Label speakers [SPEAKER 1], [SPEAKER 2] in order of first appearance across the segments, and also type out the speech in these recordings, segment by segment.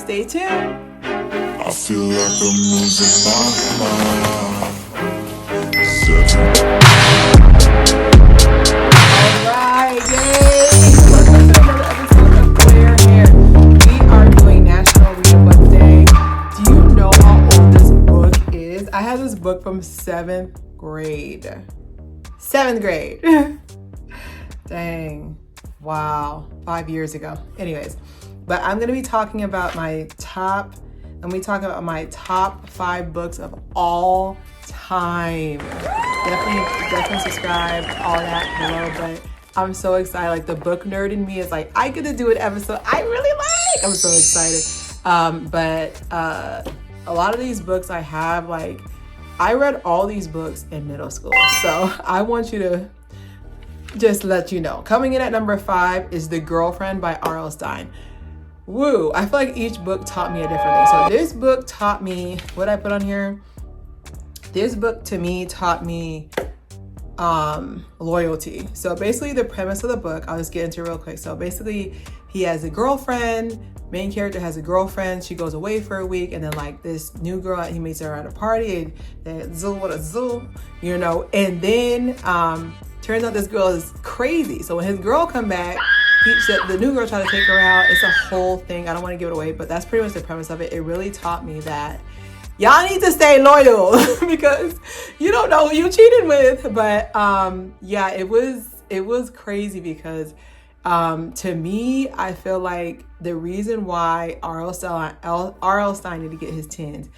[SPEAKER 1] stay tuned.
[SPEAKER 2] I feel like I'm losing my mind.
[SPEAKER 1] Alright, yay! Welcome to another episode of Clear Hair. We are doing National Read a Book Day. Do you know how old this book is? I have this book from 7th grade. 7th grade. Dang. Wow. 5 years ago. Anyways, but I'm going to be talking about my top 5 books of all time. Definitely subscribe, all that below. But I'm so excited. Like, the book nerd in me is like, I get to do an episode I really like. I'm so excited. But a lot of these books I have, like, I read all these books in middle school. So I want you to just let you know. Coming in at number 5 is The Girlfriend by R.L. Stine. Woo! I feel like each book taught me a different thing. So this book taught me, what I put on here? This book to me taught me loyalty. So basically the premise of the book, I'll just get into it real quick. So basically he has a girlfriend, main character has a girlfriend, she goes away for a week, and then like this new girl, he meets her at a party, and you know, and then turns out this girl is crazy. So when his girl come back, the new girl tried to take her out. It's a whole thing. I don't want to give it away, but that's pretty much the premise of it. It really taught me that y'all need to stay loyal because you don't know who you cheated with. But yeah, it was crazy because to me, I feel like the reason why R.L. Stine needed to get his tens,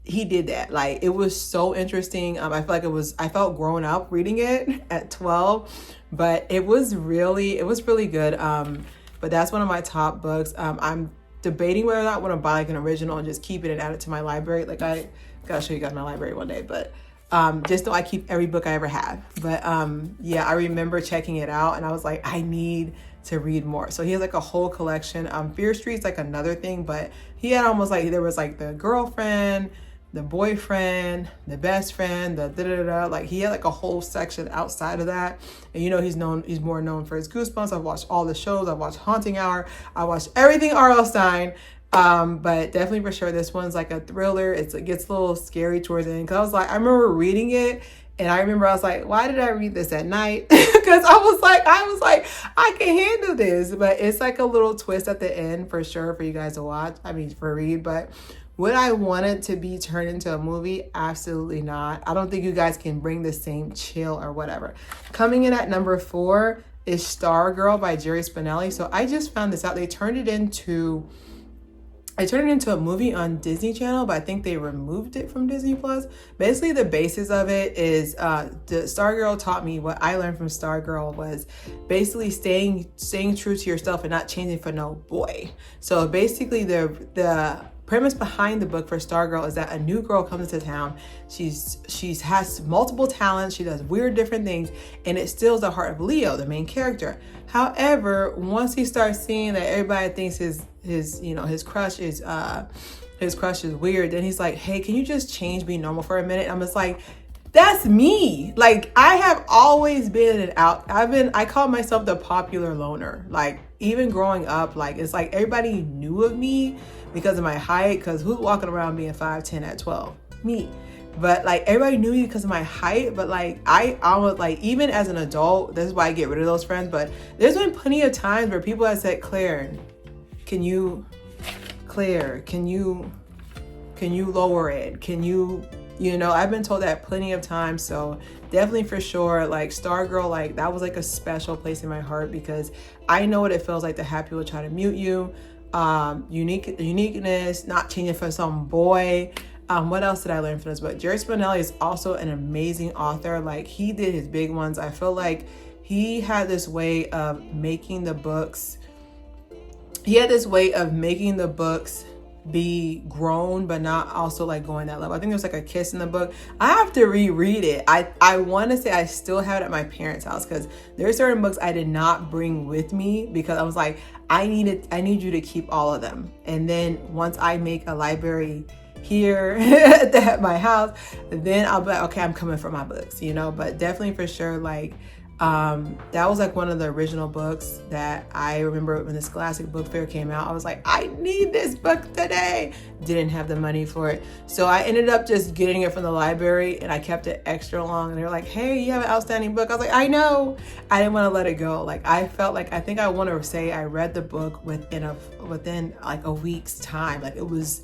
[SPEAKER 1] he did that. Like, it was so interesting. I feel like I felt grown up reading it at 12, but it was really good. But that's one of my top books. I'm debating whether or not I want to buy like an original and just keep it and add it to my library. Like, I gotta show you guys my library one day, but just so I keep every book I ever have. But yeah, I remember checking it out and I was like, I need to read more. So he has like a whole collection. Fear Street's like another thing, but he had almost like, there was like the girlfriend, the boyfriend, the best friend, the da-da-da-da. Like, he had like a whole section outside of that. And you know, he's more known for his Goosebumps. I've watched all the shows. I've watched Haunting Hour. I watched everything R.L. Stine. But definitely for sure, this one's like a thriller. It gets a little scary towards the end. Cause I was like, I remember reading it and I was like, why did I read this at night? Cause I was like, I can handle this. But it's like a little twist at the end for sure for you guys to watch. For read, but would I want it to be turned into a movie? Absolutely not. I don't think you guys can bring the same chill or whatever. Coming in at number 4 is Stargirl by Jerry Spinelli. So I just found this out. They turned it into a movie on Disney Channel, but I think they removed it from Disney Plus. Basically, the basis of it is the Stargirl taught me what I learned from Stargirl was basically staying true to yourself and not changing for no boy. So basically, the premise behind the book for Stargirl is that a new girl comes into town. She has multiple talents. She does weird different things, and it steals the heart of Leo, the main character. However, once he starts seeing that everybody thinks his crush is weird, then he's like, hey, can you just change, be normal for a minute? I'm just like, that's me. Like, I have always been I call myself the popular loner. Like, even growing up, like, it's like everybody knew of me because of my height, because who's walking around being 5'10" at 12? Me. But like, everybody knew me because of my height. But like, I almost like, even as an adult, this is why I get rid of those friends. But there's been plenty of times where people have said, Claire, can you lower it? Can you know, I've been told that plenty of times. So definitely for sure, like Stargirl, like that was like a special place in my heart because I know what it feels like to have people try to mute you. Uniqueness, not changing for some boy. What else did I learn from this book? Jerry Spinelli is also an amazing author. Like, he did his big ones. I feel like he had this way of making the books. Be grown, but not also like going that level. I think there's like a kiss in the book. I have to reread it. I want to say I still have it at my parents' house because there are certain books I did not bring with me because I was like, I need you to keep all of them. And then once I make a library here at my house, then I'll be like, okay, I'm coming for my books, you know. But definitely for sure, like That was like one of the original books that I remember when the Scholastic Book Fair came out. I was like, I need this book today. Didn't have the money for it. So I ended up just getting it from the library, and I kept it extra long. And they were like, hey, you have an outstanding book. I was like, I know. I didn't want to let it go. Like, I felt like, I think I want to say I read the book within like a week's time. Like, it was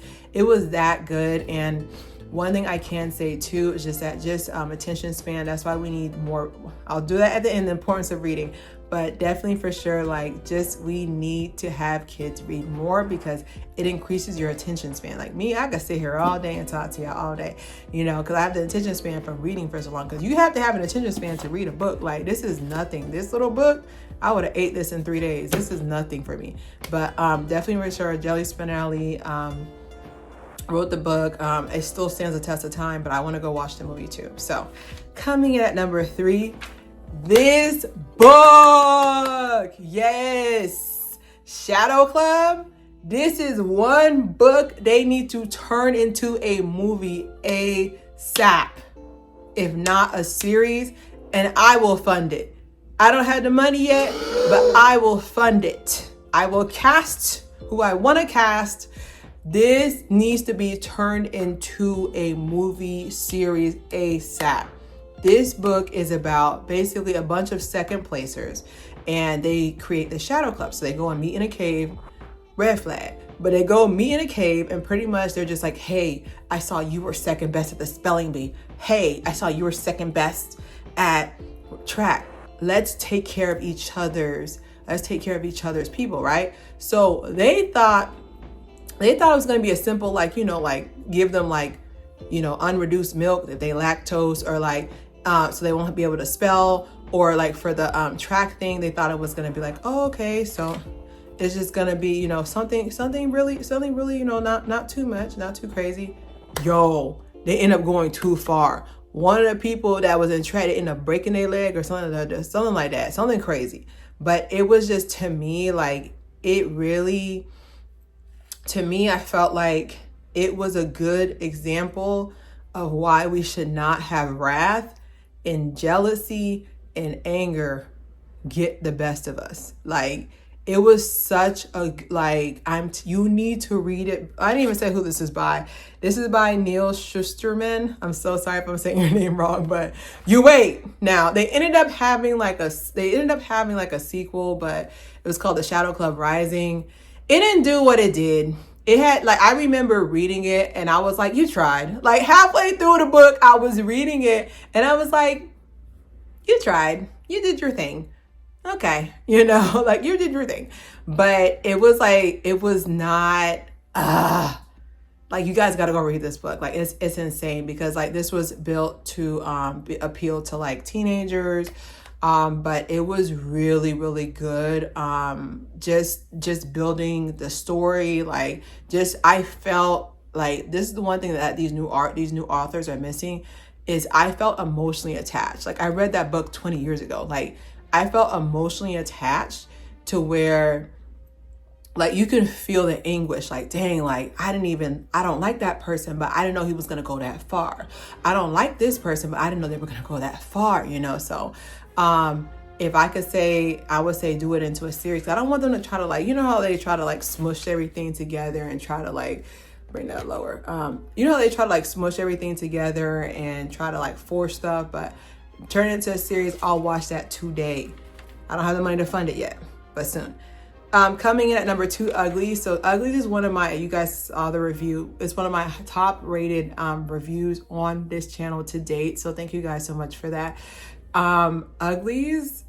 [SPEAKER 1] that good. And one thing I can say too is just that attention span. That's why we need more. I'll do that at the end, the importance of reading, but definitely for sure, like, just we need to have kids read more because it increases your attention span. Like me, I could sit here all day and talk to y'all all day, because I have the attention span from reading for so long. Because you have to have an attention span to read a book. Like, this is nothing. This little book, I would have ate this in 3 days. This is nothing for me. But definitely for sure, Jelly Spinelli wrote the book. It still stands the test of time, but I want to go watch the movie too. So coming in at number 3, this book. Yes. Shadow Club. This is one book they need to turn into a movie ASAP, if not a series, and I will fund it. I don't have the money yet, but I will fund it. I will cast who I want to cast. This needs to be turned into a movie series ASAP. This book is about basically a bunch of second placers, and they create the Shadow Club. So they go and meet in a cave, red flag. But they go meet in a cave, and pretty much they're just like, hey, I saw you were second best at the spelling bee. Hey, I saw you were second best at track. Let's take care of each other's people, right? So they thought it was going to be a simple, like, give them unreduced milk if they lactose, or so they won't be able to spell, or like for the track thing, they thought it was going to be like, oh, okay, so it's just going to be, something really, not too much, not too crazy. Yo, they end up going too far. One of the people that was in track, they end up breaking their leg or something like that, something crazy. But it was just, to me, I felt like it was a good example of why we should not have wrath and jealousy and anger get the best of us. Like, it was such a, you need to read it. I didn't even say who this is by. This is by Neil Shusterman. I'm so sorry if I'm saying your name wrong, but you wait. Now, they ended up having like a sequel, but it was called The Shadow Club Rising. It didn't do what it did. It had, I remember reading it and I was like, you tried. Like, halfway through the book, I was reading it and I was like, you tried. You did your thing. Okay. You did your thing. But it was not, you guys got to go read this book. Like, it's insane because this was built to appeal to teenagers. But it was really, really good. Just building the story, I felt like this is the one thing that these new authors are missing is I felt emotionally attached. I read that book 20 years ago. I felt emotionally attached to where you can feel the anguish, dang, I don't like that person, but I didn't know he was going to go that far. I don't like this person, but I didn't know they were going to go that far, So, if I could say, I would say do it into a series. I don't want them to try to how they try to smush everything together and try to bring that lower. How they try to smush everything together and try to force stuff, but turn it into a series. I'll watch that today. I don't have the money to fund it yet, but soon. Coming in at number 2, Uglies. So Uglies is one of my, you guys saw the review. It's one of my top rated reviews on this channel to date. So thank you guys so much for that. Uglies.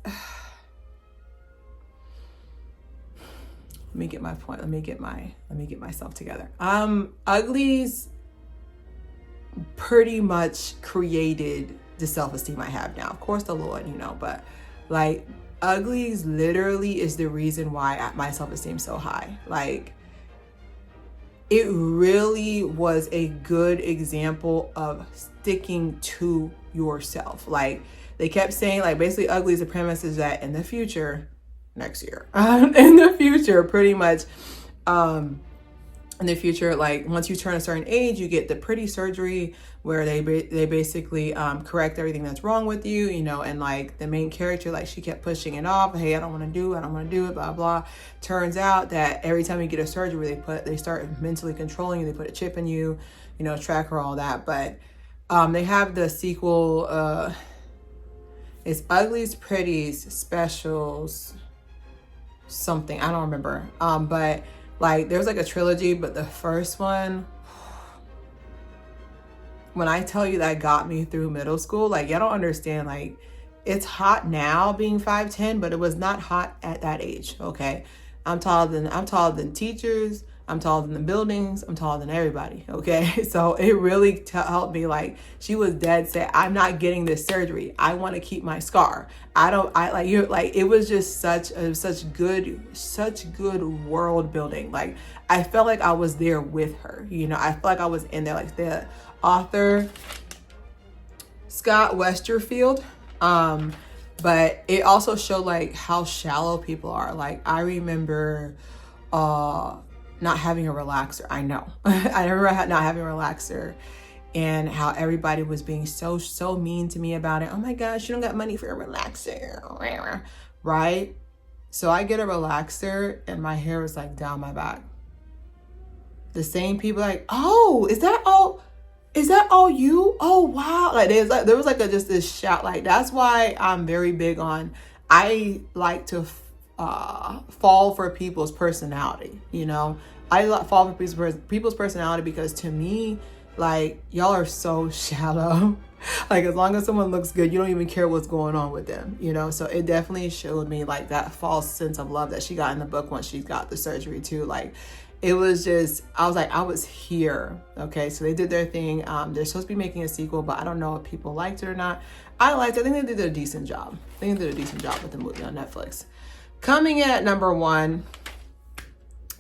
[SPEAKER 1] Let me get my point. Let me get myself together. Uglies pretty much created the self-esteem I have now. Of course, the Lord, but Uglies literally is the reason why my self-esteem is so high. It really was a good example of sticking to yourself. They kept saying, basically Uglies, the premise is that in the future, next year, in the future, pretty much, in the future, like once you turn a certain age, you get the pretty surgery where they basically correct everything that's wrong with you, you know. And like the main character, like she kept pushing it off. Hey, I don't want to do it, blah blah. Turns out that every time you get a surgery, they start mentally controlling you. They put a chip in you, you know, tracker, all that. But they have the sequel. It's Uglies, Pretties, Specials, something, I don't remember. But like there's like a trilogy, but the first one, when I tell you that got me through middle school, like y'all don't understand. Like it's hot now being 5'10", but it was not hot at that age. Okay, I'm taller than teachers. I'm taller than the buildings. I'm taller than everybody. Okay, so it really helped me. Like she was dead set. I'm not getting this surgery. I want to keep my scar. It was just such good world building. Like I felt like I was there with her. You know, I felt like I was in there. Like the author Scott Westerfield. But it also showed like how shallow people are. Like I remember not having a relaxer. I know. I remember not having a relaxer and how everybody was being so mean to me about it. Oh my gosh, you don't got money for a relaxer. Right? So I get a relaxer and my hair was like down my back. The same people like, oh, is that all you? Oh wow. Like there was just this shout. Like that's why I'm very big on, I like to fall for people's personality, you know. I fall for people's personality because to me, like y'all are so shallow. Like as long as someone looks good, you don't even care what's going on with them, you know. So it definitely showed me like that false sense of love that she got in the book once she got the surgery too. Like it was just, I was like, I was here. Okay, so they did their thing. They're supposed to be making a sequel, but I don't know if people liked it or not. I liked it. I think they did a decent job. with the movie on Netflix. Coming in at number 1,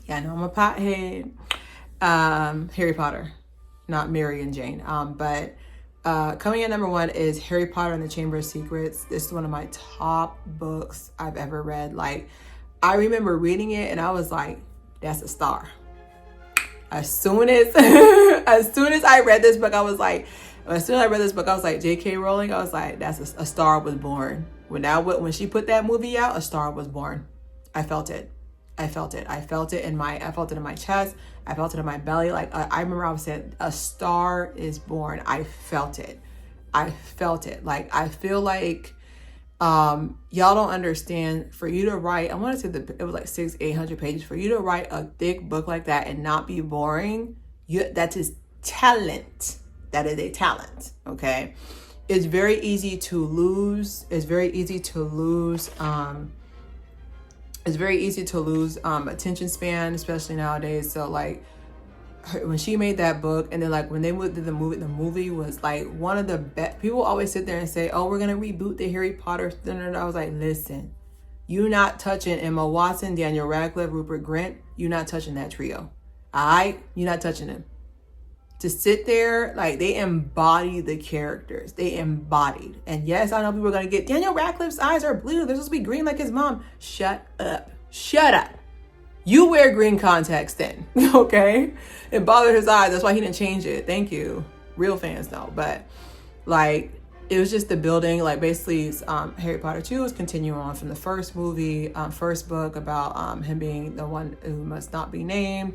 [SPEAKER 1] yeah, I know I'm a pothead. Harry Potter, not Mary and Jane. But coming in at number 1 is Harry Potter and the Chamber of Secrets. This is one of my top books I've ever read. Like, I remember reading it and I was like, that's a star. As soon as I read this book, I was like, J.K. Rowling, I was like, that's a star was born. When she put that movie out, a star was born. I felt it. I felt it in my chest. I felt it in my belly. Like I remember I was saying, a star is born. I felt it. Like I feel like y'all don't understand. For you to write, I want to say it was like 600-800 pages. For you to write a thick book like that and not be boring, that is talent. That is a talent. Okay, it's very easy to lose. Attention span, especially nowadays. So like when she made that book, and then like when they did the movie was like one of the best. People always sit there and say, oh, we're gonna reboot the Harry Potter. I was like, listen, you not touching Emma Watson, Daniel Radcliffe, Rupert Grint. You not touching that trio. Alright, you're not touching them. To sit there, like they embody the characters. They embodied. And yes, I know people are going to get, Daniel Radcliffe's eyes are blue. They're supposed to be green like his mom. Shut up. You wear green contacts then, okay? It bothered his eyes. That's why he didn't change it. Thank you. Real fans know. But like, it was just the building. Like basically, Harry Potter 2 is continuing on from the first movie, first book about him being the one who must not be named.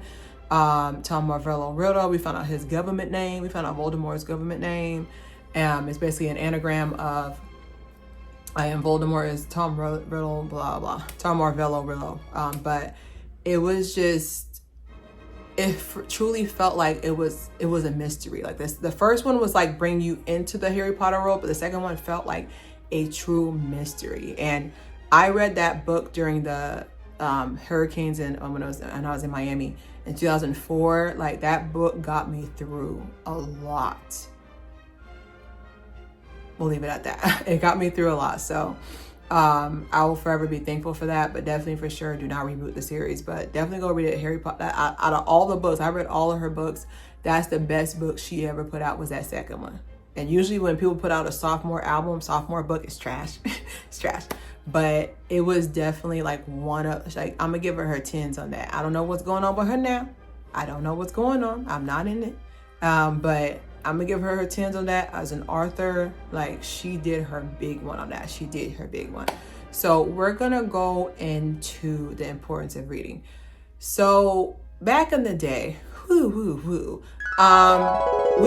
[SPEAKER 1] Tom Marvolo Riddle. We found out his government name. We found out Voldemort's government name. It's basically an anagram of I am Voldemort is Tom Riddle, blah blah. Tom Marvolo Riddle. But it was just, it truly felt like it was a mystery. Like this, the first one was like bring you into the Harry Potter world, but the second one felt like a true mystery. And I read that book during the hurricanes when I was in Miami in 2004. Like that book got me through a lot. We'll leave it at that. It got me through a lot. So I will forever be thankful for that. But definitely for sure, do not reboot the series. But definitely go read it. Harry Potter. Out of all the books, I read all of her books. That's the best book she ever put out, was that second one. And usually when people put out a sophomore book, it's trash. It's trash. But it was definitely like I'm gonna give her 10s on that. I don't know what's going on with her now. I don't know what's going on. I'm not in it. But I'm gonna give her 10s on that. As an author, like, she did her big one on that. She did her big one. So we're gonna go into the importance of reading. So back in the day, we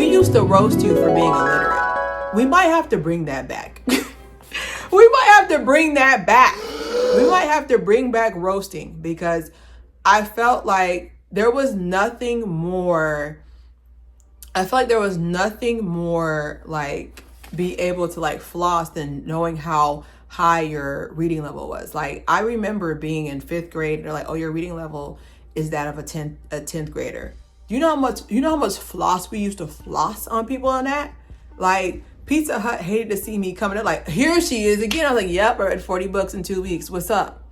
[SPEAKER 1] used to roast you for being illiterate. We might have to bring that back. We might have to bring that back. We might have to bring back roasting, because I felt like there was nothing more. I feel like there was nothing more like be able to like floss than knowing how high your reading level was. Like, I remember being in 5th grade, they're like, oh, your reading level is that of a 10th grader. You know how much floss we used to floss on people on that? Like, Pizza Hut hated to see me coming up like, here she is again. I was like, yep, I read 40 books in 2 weeks. What's up?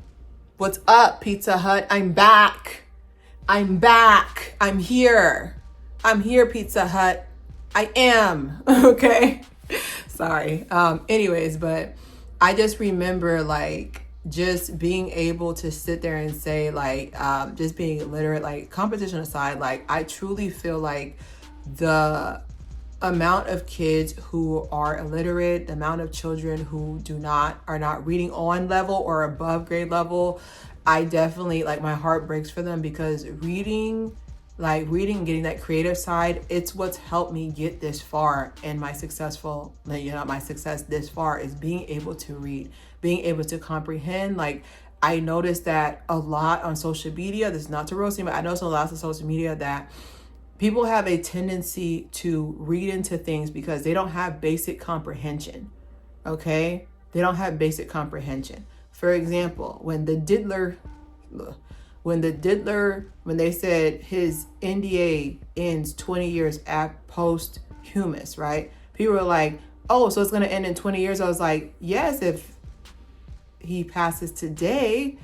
[SPEAKER 1] What's up, Pizza Hut? I'm back. I'm here. I'm here, Pizza Hut. I am. Okay. Sorry. Anyways, but I just remember like just being able to sit there and say like, just being illiterate, like, competition aside, like, I truly feel like the amount of kids who are illiterate, the amount of children who are not reading on level or above grade level, I definitely, like, my heart breaks for them, because reading and getting that creative side, it's what's helped me get this far. And my success this far is being able to read, being able to comprehend. Like, I noticed that a lot on social media. This is not to roast me, but I noticed a lot on social media that people have a tendency to read into things because they don't have basic comprehension. Okay? They don't have basic comprehension. For example, when they said his NDA ends 20 years at posthumous, right? People were like, oh, so it's going to end in 20 years. I was like, yes, if he passes today,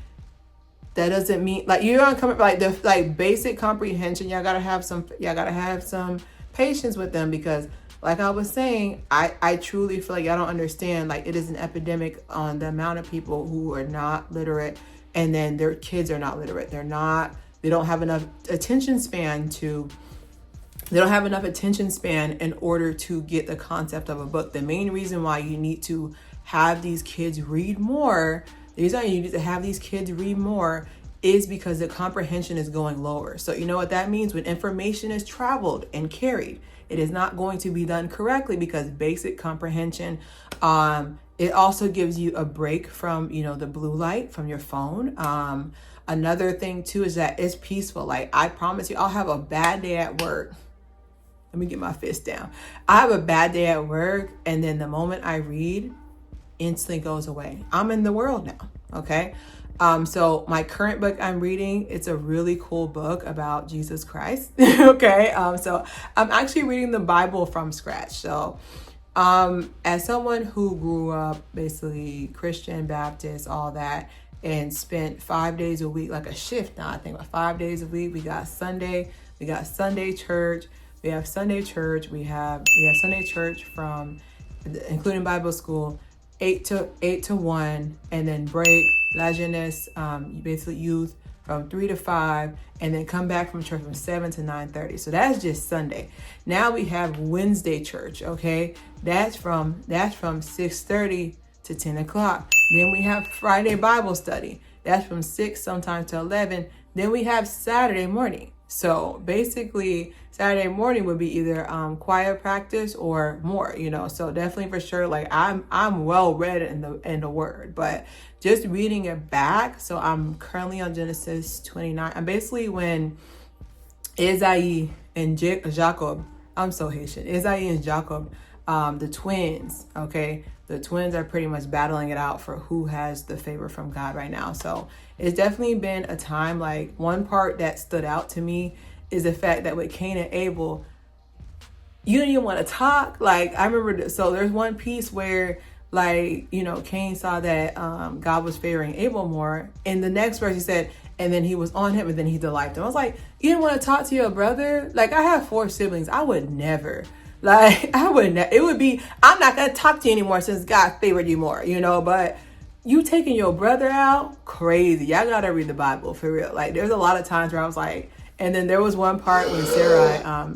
[SPEAKER 1] that doesn't mean, like, you're not coming, like, the like basic comprehension. Y'all gotta have some patience with them, because like I was saying, I truly feel like y'all don't understand. Like, it is an epidemic on the amount of people who are not literate, and then their kids are not literate. They don't have enough attention span in order to get the concept of a book. The main reason why you need to have these kids read more, is because the comprehension is going lower. So you know what that means? When information is traveled and carried, it is not going to be done correctly, because basic comprehension, it also gives you a break from, the blue light from your phone. Another thing too is that it's peaceful. Like, I promise you, I'll have a bad day at work. Let me get my fist down. I have a bad day at work, and then the moment I read, instantly goes away. I'm in the world now. Okay. So my current book I'm reading, it's a really cool book about Jesus Christ. Okay. So I'm actually reading the Bible from scratch. So, as someone who grew up basically Christian, Baptist, all that, and spent 5 days a week, like a shift now, I think about 5 days a week, we got Sunday church, we have Sunday church from, including Bible school, 8 to 1, and then break, laziness, basically youth, from 3 to 5, and then come back from church from 7 to 9:30. So that's just Sunday. Now we have Wednesday church, okay? That's from 6:30 to 10 o'clock. Then we have Friday Bible study. That's from 6 sometimes to 11. Then we have Saturday morning. So basically Saturday morning would be either choir practice or more, so definitely for sure, like, I'm well read in the word, but just reading it back. So I'm currently on Genesis 29. I'm basically when Isaiah and Jacob, I'm so Haitian, Isaiah and Jacob, the twins, okay, the twins are pretty much battling it out for who has the favor from God right now. So it's definitely been a time. Like, one part that stood out to me is the fact that with Cain and Abel, you didn't even want to talk. Like, I remember, so there's one piece where, like, Cain saw that God was favoring Abel more. In the next verse, he said, and then he was on him, and then he delighted him. I was like, you didn't want to talk to your brother? Like, I have 4 siblings. I would never. Like, it would be, I'm not going to talk to you anymore since God favored you more, but you taking your brother out, crazy. Y'all got to read the Bible for real. Like, there's a lot of times where I was like, And then there was one part when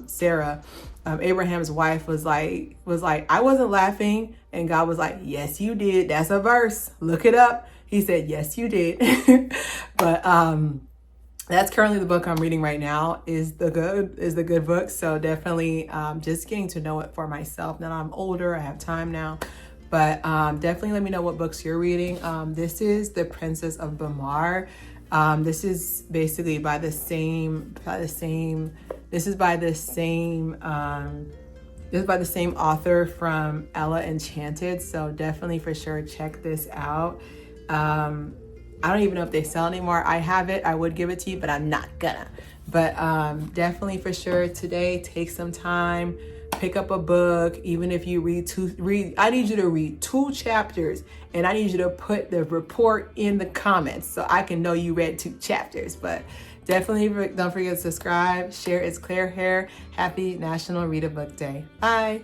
[SPEAKER 1] Sarah, Abraham's wife was like, I wasn't laughing. And God was like, yes, you did. That's a verse. Look it up. He said, yes, you did. But that's currently the book I'm reading right now, is the good book. So definitely just getting to know it for myself. Now I'm older, I have time now. But definitely let me know what books you're reading. This is The Princess of Bamar. This is basically by the same author from Ella Enchanted. So definitely for sure check this out. I don't even know if they sell anymore. I have it. I would give it to you, but I'm not gonna. But definitely for sure today, take some time, pick up a book. Even if you I need you to read 2 chapters, and I need you to put the report in the comments so I can know you read 2 chapters. But definitely don't forget to subscribe, share. It's Claire Haire. Happy National Read a Book Day. Bye.